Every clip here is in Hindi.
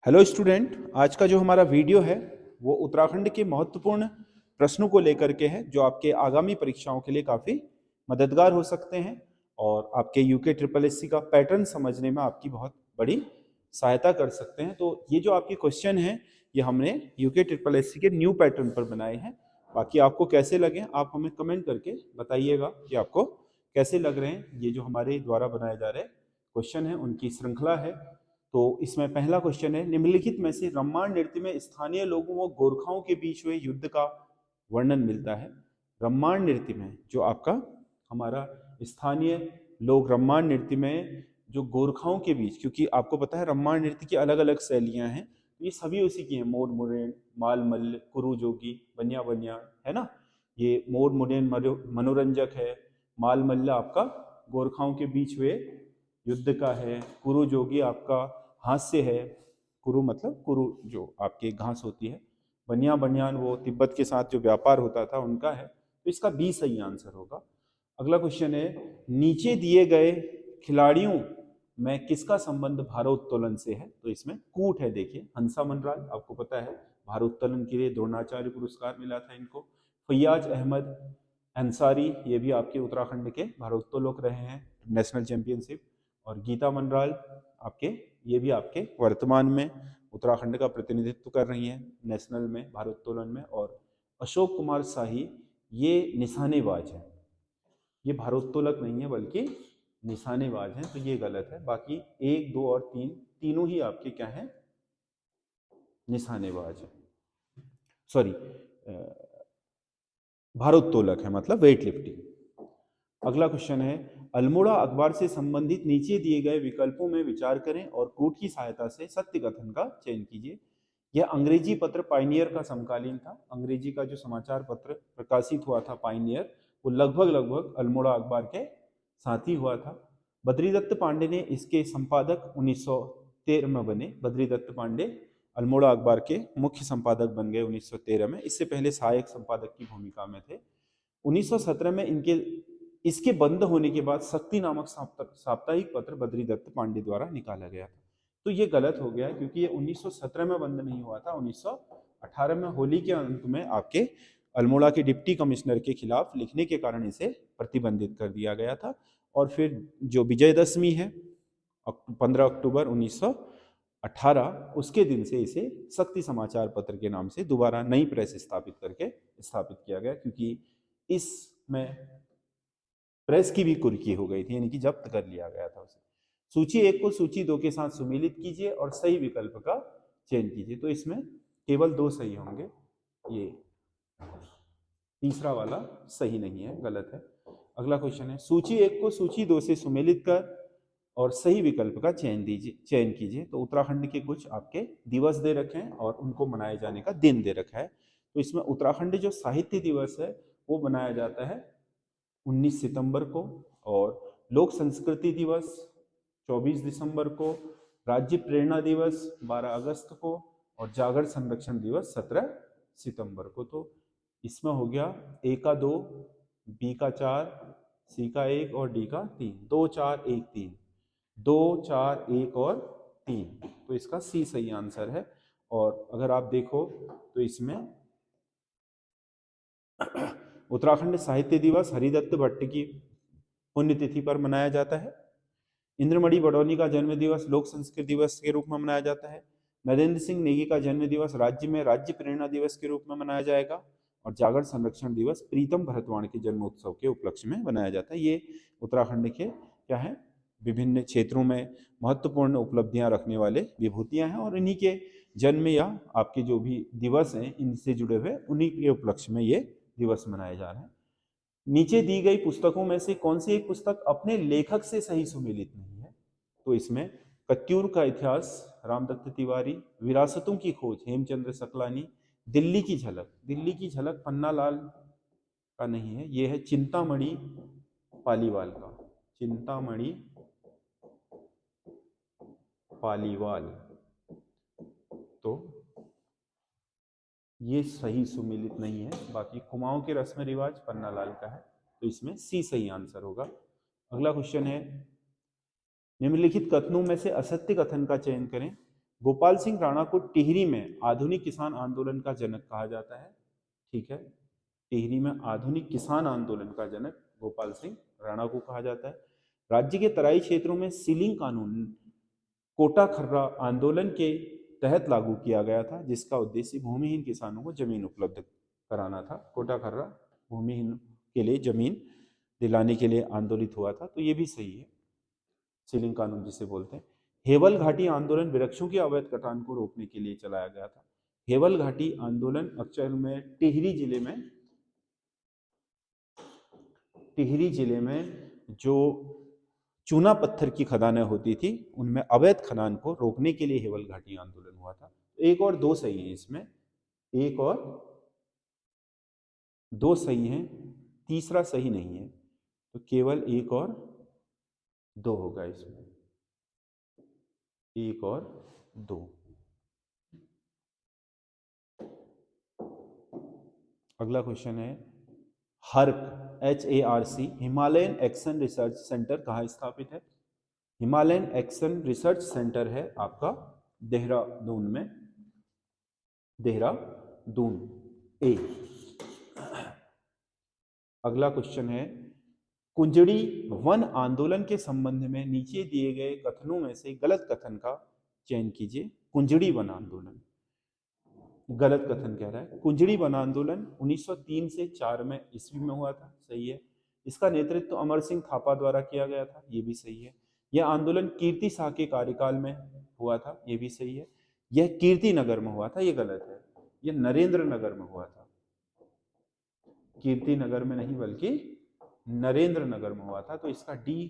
हेलो स्टूडेंट, आज का जो हमारा वीडियो है वो उत्तराखंड के महत्वपूर्ण प्रश्नों को लेकर के है जो आपके आगामी परीक्षाओं के लिए काफ़ी मददगार हो सकते हैं और आपके यूके ट्रिपल एससी का पैटर्न समझने में आपकी बहुत बड़ी सहायता कर सकते हैं। तो ये जो आपके क्वेश्चन हैं ये हमने यूके ट्रिपल एससी के न्यू पैटर्न पर बनाए हैं। बाकी आपको कैसे लगे आप हमें कमेंट करके बताइएगा कि आपको कैसे लग रहे हैं। ये जो हमारे द्वारा बनाए जा रहे क्वेश्चन हैं उनकी श्रृंखला है। तो इसमें पहला क्वेश्चन है, निम्नलिखित में से रम्माण नृत्य में स्थानीय लोगों व गोरखाओं के बीच हुए युद्ध का वर्णन मिलता है। रम्माण नृत्य में जो आपका हमारा स्थानीय लोग रम्माण नृत्य में जो गोरखाओं के बीच, क्योंकि आपको पता है रम्माण नृत्य की अलग अलग शैलियां हैं, ये सभी उसी की हैं। मोर मुरेन, माल मल्ल, कुरु जोगी, बनिया बनिया, है ना। ये मोर मुरेन मनोरंजक है, माल मल्ल आपका गोरखाओं के बीच हुए युद्ध का है, कुरु जोगी आपका हास्य है। कुरु मतलब कुरु जो आपकी घास होती है, बनिया बनियान वो तिब्बत के साथ जो व्यापार होता था उनका है। तो इसका बी सही आंसर होगा। अगला क्वेश्चन है, नीचे दिए गए खिलाड़ियों में किसका संबंध भारोत्तोलन से है। तो इसमें कूट है। देखिए हंसा मनराज आपको पता है भारोत्तोलन के लिए द्रोणाचार्य पुरस्कार मिला था इनको। फैयाज अहमद अंसारी ये भी आपके उत्तराखंड के भारोत्तोलक रहे हैं, नेशनल चैंपियनशिप। और गीता मनराल आपके ये भी आपके वर्तमान में उत्तराखंड का प्रतिनिधित्व कर रही हैं नेशनल में भारोत्तोलन में। और अशोक कुमार शाही ये निशानेबाज है, ये भारोत्तोलक नहीं है बल्कि निशानेबाज हैं, तो ये गलत है। बाकी एक दो और तीन तीनों ही आपके क्या हैं, निशानेबाज है, सॉरी भारोत्तोलक है, मतलब वेट लिफ्टिंग। अगला क्वेश्चन है, अल्मोड़ा अखबार से संबंधित नीचे दिए गए विकल्पों में विचार करें और कूट की सहायता से सत्य कथन का चयन कीजिए। यह अंग्रेजी पत्र पाइनियर का समकालीन था। अंग्रेजी का जो समाचार पत्र प्रकाशित हुआ था पाइनियर, वो लगभग लगभग अल्मोड़ा अखबार के साथ ही हुआ था। बद्रीदत्त पांडे ने इसके संपादक 1913 में बने। बद्रीदत्त पांडे अल्मोड़ा अखबार के मुख्य संपादक बन गए 1913 में। इससे पहले सहायक संपादक की भूमिका में थे। 1917 में इसके बंद होने के बाद शक्ति नामक साप्ताहिक पत्र बद्रीदत्त पांडे द्वारा निकाला गया था। तो ये गलत हो गया क्योंकि ये 1917 में बंद नहीं हुआ था, 1918 में होली के अंत में आपके अल्मोड़ा के डिप्टी कमिश्नर के खिलाफ लिखने के कारण इसे प्रतिबंधित कर दिया गया था। और फिर जो विजयदशमी है 15 अक्टूबर 1918, उसके दिन से इसे शक्ति समाचार पत्र के नाम से दोबारा नई प्रेस स्थापित करके स्थापित किया गया, क्योंकि इसमें प्रेस की भी कुर्की हो गई थी, यानी कि जब्त कर लिया गया था उसे। सूची 1 को सूची 2 के साथ सुमेलित कीजिए और सही विकल्प का चयन कीजिए। तो इसमें केवल 2 सही होंगे, ये तीसरा वाला सही नहीं है, गलत है। अगला क्वेश्चन है, सूची 1 को सूची 2 से सुमेलित कर और सही विकल्प का चयन कीजिए। तो उत्तराखंड के कुछ आपके दिवस दे रखे हैं और उनको मनाए जाने का दिन दे रखा है। तो इसमें उत्तराखंड जो साहित्य दिवस है वो मनाया जाता है 19 सितंबर को, और लोक संस्कृति दिवस 24 दिसंबर को, राज्य प्रेरणा दिवस 12 अगस्त को, और जागर संरक्षण दिवस 17 सितंबर को। तो इसमें हो गया ए का 2, बी का 4, सी का 1 और डी का 3। 2 4 1 3, 2 4 1 और 3, तो इसका सी सही आंसर है। और अगर आप देखो तो इसमें उत्तराखंड साहित्य दिवस हरिदत्त भट्ट की पुण्यतिथि पर मनाया जाता है। इंद्रमणि बडौनी का जन्म दिवस लोक संस्कृति दिवस के रूप में मनाया जाता है। नरेंद्र सिंह नेगी का जन्म दिवस राज्य में राज्य प्रेरणा दिवस के रूप में मनाया जाएगा। और जागर संरक्षण दिवस प्रीतम भरतवाण के जन्म उत्सव के उपलक्ष्य में मनाया जाता है। ये उत्तराखंड के क्या है, विभिन्न क्षेत्रों में महत्वपूर्ण उपलब्धियां रखने वाले विभूतियां हैं, और इन्हीं के जन्म या आपके जो भी दिवस हैं इनसे जुड़े हुए उन्हीं के उपलक्ष्य में ये दिवस मनाए जा रहे हैं। नीचे दी गई पुस्तकों में से कौन सी एक पुस्तक अपने लेखक से सही सुमेलित नहीं है। तो इसमें कत्यूर का इतिहास रामदत्त तिवारी, विरासतों की खोज हेमचंद्र सकलानी, दिल्ली की झलक पन्नालाल का नहीं है, यह है चिंतामणि पालीवाल का, चिंतामणि पालीवाल। तो ये सही सुमेलित नहीं है। बाकी कुमाऊं के रस्म रिवाज पन्नालाल का है, तो इसमें सी सही आंसर होगा। अगला क्वेश्चन है, निम्नलिखित कथनों में से असत्य कथन का चयन करें। गोपाल सिंह राणा को टिहरी में आधुनिक किसान आंदोलन का जनक कहा जाता है। ठीक है, टिहरी में आधुनिक किसान आंदोलन का जनक गोपाल सिंह राणा को कहा जाता है। राज्य के तराई क्षेत्रों में सीलिंग कानून कोटा खर्रा आंदोलन के तहत लागू किया गया था, जिसका उद्देश्य भूमिहीन किसानों को जमीन उपलब्ध कराना था। कोटा खर्रा भूमिहीन के लिए जमीन दिलाने के लिए आंदोलित हुआ था, तो ये भी सही है, सीलिंग कानून जिसे बोलते हैं। हेवल घाटी आंदोलन वृक्षों की अवैध कटान को रोकने के लिए चलाया गया था। हेवल घाटी आंदोलन अक्सर में टिहरी जिले में जो चूना पत्थर की खदानें होती थी, उनमें अवैध खनन को रोकने के लिए हेवल घाटी आंदोलन हुआ था। एक और दो सही है इसमें, एक और दो सही है, तीसरा सही नहीं है, तो केवल एक और दो होगा इसमें, एक और दो। अगला क्वेश्चन है, HARC Himalayan action research centre कहाँ स्थापित है? हिमालयन एक्शन रिसर्च सेंटर है आपका देहरादून में, देहरादून ए। अगला क्वेश्चन है, कुंजड़ी वन आंदोलन के संबंध में नीचे दिए गए कथनों में से गलत कथन का चयन कीजिए। कुंजड़ी वन आंदोलन, गलत कथन कह रहा है। कुंजड़ी वन आंदोलन 1903 से 4 में ईस्वी में हुआ था, सही है। इसका नेतृत्व अमर सिंह थापा द्वारा किया गया था, ये भी सही है। यह आंदोलन कीर्ति शाह के कार्यकाल में हुआ था, ये भी सही है। यह कीर्ति नगर में हुआ था, ये गलत है। यह नरेंद्र नगर में हुआ था, कीर्ति नगर में नहीं बल्कि नरेंद्र नगर में हुआ था, तो इसका डी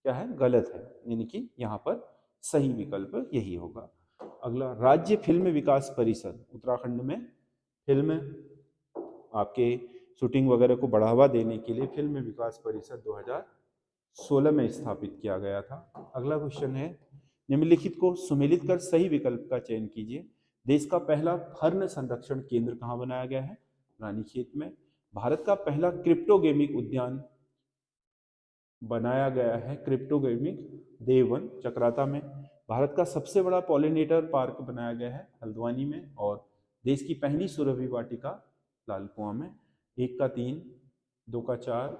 क्या है, गलत है, यानी कि यहाँ पर सही विकल्प यही होगा। अगला, राज्य फिल्म विकास परिषद उत्तराखंड में फिल्म आपके शूटिंग वगैरह को बढ़ावा देने के लिए फिल्म विकास परिषद 2016 में स्थापित किया गया था। अगला क्वेश्चन है, निम्नलिखित को सुमेलित कर सही विकल्प का चयन कीजिए। देश का पहला फर्न संरक्षण केंद्र कहाँ बनाया गया है? रानीखेत में। भारत का पहला क्रिप्टो गेमिंग उद्यान बनाया गया है, क्रिप्टो गेमिंग देवन चक्राता में। भारत का सबसे बड़ा पॉलिनेटर पार्क बनाया गया है हल्द्वानी में। और देश की पहली सुरभि वाटिका लाल कुआं में। 1 का 3, 2 का 4,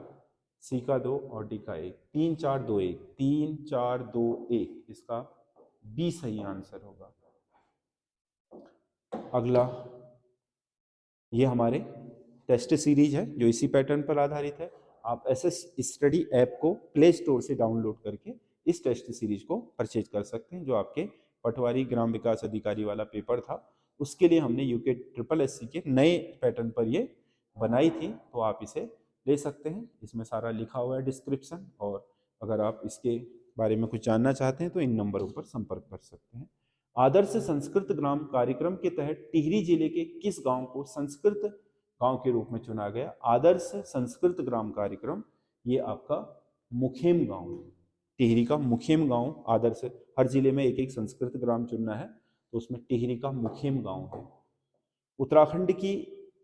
सी का 2 और डी का 1। 3 4 2 1, 3 4 2 1, इसका बी सही आंसर होगा। अगला, ये हमारे टेस्ट सीरीज है जो इसी पैटर्न पर आधारित है। आप एसएस स्टडी ऐप को प्ले स्टोर से डाउनलोड करके इस टेस्ट सीरीज को परचेज कर सकते हैं। जो आपके पटवारी ग्राम विकास अधिकारी वाला पेपर था, उसके लिए हमने यूके ट्रिपल एससी के नए पैटर्न पर ये बनाई थी, तो आप इसे ले सकते हैं। इसमें सारा लिखा हुआ है डिस्क्रिप्शन, और अगर आप इसके बारे में कुछ जानना चाहते हैं तो इन नंबरों पर संपर्क कर सकते हैं। आदर्श संस्कृत ग्राम कार्यक्रम के तहत टिहरी जिले के किस गांव को संस्कृत गांव के रूप में चुना गया? आदर्श संस्कृत ग्राम कार्यक्रम, ये आपका मुखेम गांव है, टिहरी का मुखेम गांव। आदर्श, हर जिले में एक एक संस्कृत ग्राम चुनना है, तो उसमें टिहरी का मुखेम गांव है। उत्तराखंड की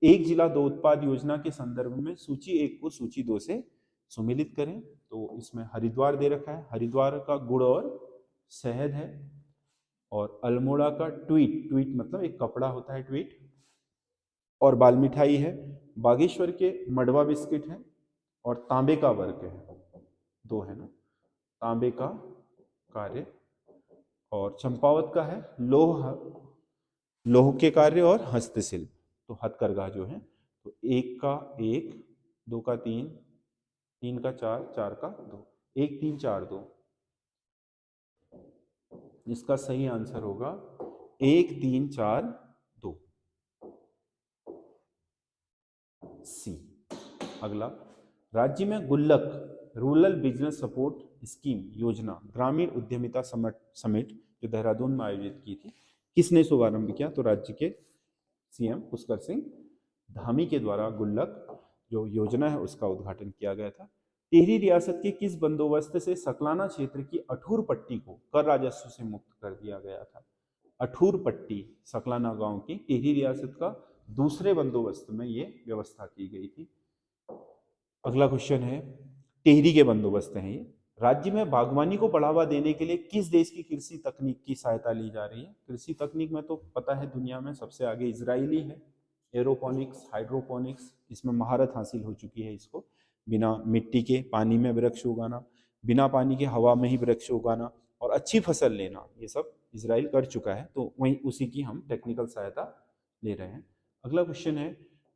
एक जिला दो उत्पाद योजना के संदर्भ में सूची 1 को सूची 2 से सुमेलित करें। तो इसमें हरिद्वार दे रखा है, हरिद्वार का गुड़ और शहद है। और अल्मोड़ा का ट्वीट मतलब एक कपड़ा होता है ट्वीट, और बाल मिठाई है। बागेश्वर के मडवा बिस्किट है, और तांबे का वर्क है, 2 है ना, तांबे का कार्य। और चंपावत का है लोह के कार्य और हस्तशिल्प, तो हथकरघा जो है। तो 1 का 1, 2 का 3, 3 का 4, 4 का 2, 1 3 4 2, इसका सही आंसर होगा 1 3 4 2, सी। अगला, राज्य में गुल्लक रूरल बिजनेस सपोर्ट स्कीम योजना ग्रामीण उद्यमिता समिट जो देहरादून में आयोजित की थी, किसने शुभारंभ किया? तो राज्य के सीएम पुष्कर सिंह धामी के द्वारा गुल्लक जो योजना है उसका उद्घाटन किया गया था। टिहरी रियासत के किस बंदोबस्त से सकलाना क्षेत्र की अठूर पट्टी को कर राजस्व से मुक्त कर दिया गया था? अठूर पट्टी सकलाना गांव की टिहरी रियासत का दूसरे बंदोबस्त में ये व्यवस्था की गई थी। अगला क्वेश्चन है, टिहरी के बंदोबस्त हैं ये, राज्य में बागवानी को बढ़ावा देने के लिए किस देश की कृषि तकनीक की सहायता ली जा रही है? कृषि तकनीक में तो पता है दुनिया में सबसे आगे इजरायली है। एरोपोनिक्स, हाइड्रोपोनिक्स, इसमें महारत हासिल हो चुकी है इसको। बिना मिट्टी के पानी में वृक्ष उगाना, बिना पानी के हवा में ही वृक्ष उगाना और अच्छी फसल लेना, ये सब इजराइल कर चुका है। तो वहीं उसी की हम टेक्निकल सहायता ले रहे हैं। अगला क्वेश्चन है,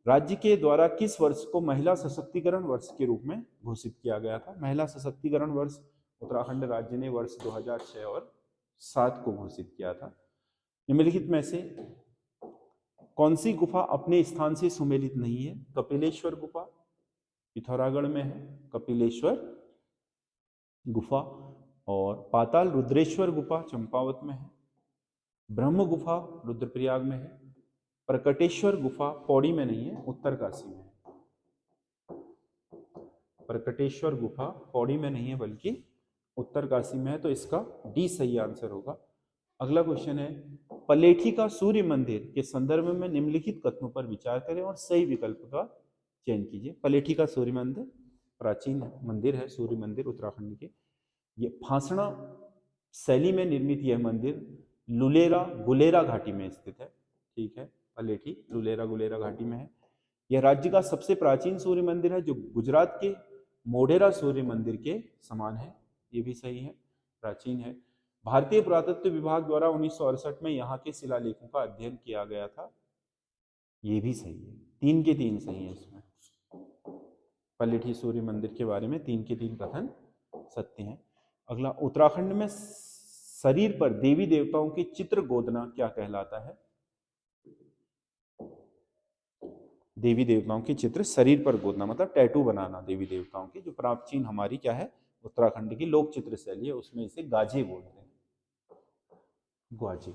राज्य के द्वारा किस वर्ष को महिला सशक्तिकरण वर्ष के रूप में घोषित किया गया था? महिला सशक्तिकरण वर्ष उत्तराखंड राज्य ने वर्ष 2006 और 7 को घोषित किया था। निम्नलिखित में से कौन सी गुफा अपने स्थान से सुमेलित नहीं है? कपिलेश्वर गुफा पिथौरागढ़ में है, कपिलेश्वर गुफा, और पाताल रुद्रेश्वर गुफा चंपावत में है, ब्रह्म गुफा रुद्रप्रयाग में है, प्रकटेश्वर गुफा पौड़ी में नहीं है, उत्तरकाशी में है। प्रकटेश्वर गुफा पौड़ी में नहीं है बल्कि उत्तरकाशी में है, तो इसका डी सही आंसर होगा। अगला क्वेश्चन है, पलेठी का सूर्य मंदिर के संदर्भ में निम्नलिखित कथनों पर विचार करें और सही विकल्प का चयन कीजिए। पलेठी का सूर्य मंदिर प्राचीन मंदिर है, सूर्य मंदिर उत्तराखंड के। ये फांसड़ा शैली में निर्मित यह मंदिर लुलेरा गुलेरा घाटी में स्थित है। ठीक है, पलेठी लुलेरा गुलेरा घाटी में है। यह राज्य का सबसे प्राचीन सूर्य मंदिर है, जो गुजरात के मोढेरा सूर्य मंदिर के समान है। ये भी सही है, प्राचीन है। भारतीय पुरातत्व विभाग द्वारा 1968 में यहाँ के शिलालेखों का अध्ययन किया गया था। ये भी सही है, 3 के 3 सही है इसमें। पलेठी सूर्य मंदिर के बारे में 3 के 3 कथन सत्य हैं। अगला, उत्तराखंड में शरीर पर देवी देवताओं के चित्र गोदना क्या कहलाता है? देवी देवताओं के चित्र शरीर पर गोदना मतलब टैटू बनाना देवी देवताओं की, जो प्राचीन हमारी क्या है उत्तराखंड की लोक चित्र शैली है, उसमें इसे गाजे बोलते हैं। ग्वाजे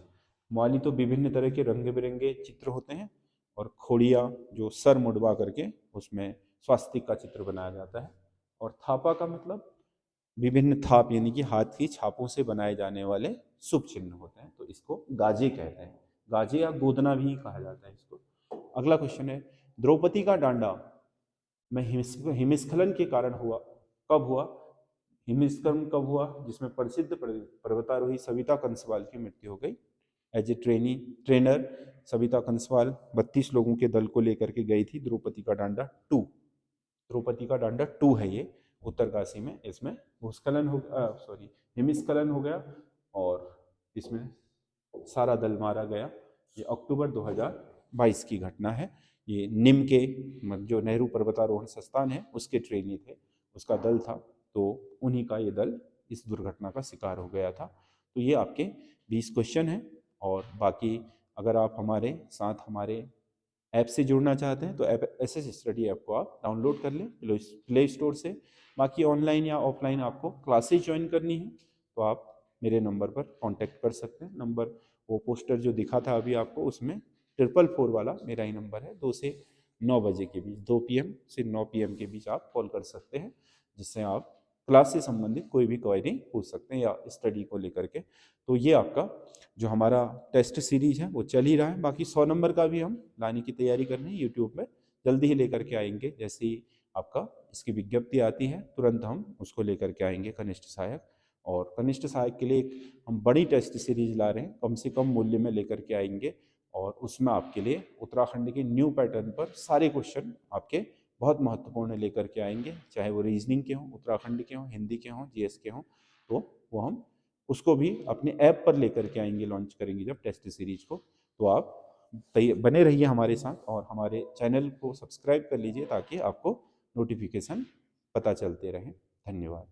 माली तो विभिन्न तरह के रंग बिरंगे चित्र होते हैं, और खोड़िया जो सर मुड़वा करके उसमें स्वास्तिक का चित्र बनाया जाता है। और थापा का मतलब विभिन्न थाप यानी कि हाथ की छापों से बनाए जाने वाले शुभ चिन्ह होते हैं, तो इसको गाजे कहते हैं। गाजे या गोदना भी कहा जाता है इसको। अगला क्वेश्चन है, द्रौपदी का डांडा में हिमस्खलन के कारण हुआ, कब हुआ? हिमस्खलन कब हुआ जिसमें प्रसिद्ध पर्वतारोही सविता कंसवाल की मृत्यु हो गई? As a trainer Savita Kanswal 32 लोगों के दल को लेकर के गई थी द्रौपदी का डांडा 2। द्रौपदी का डांडा 2 है ये, उत्तरकाशी में। इसमें भूस्खलन हो हिमस्खलन हो गया और इसमें सारा दल मारा गया। ये अक्टूबर 2022 की घटना है। ये निम के जो नेहरू पर्वतारोहण संस्थान है उसके ट्रेनी थे, उसका दल था, तो उन्हीं का ये दल इस दुर्घटना का शिकार हो गया था। तो ये आपके 20 क्वेश्चन हैं। और बाकी अगर आप हमारे साथ हमारे ऐप से जुड़ना चाहते हैं तो ऐप SS स्टडी ऐप को आप डाउनलोड कर लें प्ले स्टोर से। बाकी ऑनलाइन या ऑफलाइन आपको क्लासेज ज्वाइन करनी है तो आप मेरे नंबर पर कांटेक्ट कर सकते हैं। नंबर वो पोस्टर जो दिखा था अभी आपको, उसमें 444 वाला मेरा ही नंबर है। 2 से 9 बजे के बीच, 2 PM से 9 PM के बीच आप कॉल कर सकते हैं, जिससे आप क्लास से संबंधित कोई भी क्वेरी पूछ सकते हैं या स्टडी को लेकर के। तो ये आपका जो हमारा टेस्ट सीरीज है वो चल ही रहा है। बाकी 100 नंबर का भी हम लाने की तैयारी कर रहे हैं यूट्यूब में, जल्दी ही लेकर के आएंगे। जैसे ही आपका इसकी विज्ञप्ति आती है तुरंत हम उसको लेकर के आएंगे कनिष्ठ सहायक। और कनिष्ठ सहायक के लिए एक हम बड़ी टेस्ट सीरीज ला रहे हैं, कम से कम मूल्य में लेकर के आएंगे। और उसमें आपके लिए उत्तराखंड के न्यू पैटर्न पर सारे क्वेश्चन आपके बहुत महत्वपूर्ण लेकर के आएंगे, चाहे वो रीजनिंग के हों, उत्तराखंड के हों, हिंदी के हों, GS के हों, तो वो हम उसको भी अपने ऐप पर लेकर के आएंगे, लॉन्च करेंगे जब टेस्ट सीरीज को। तो आप बने रहिए हमारे साथ और हमारे चैनल को सब्सक्राइब कर लीजिए ताकि आपको नोटिफिकेशन पता चलते रहे। धन्यवाद।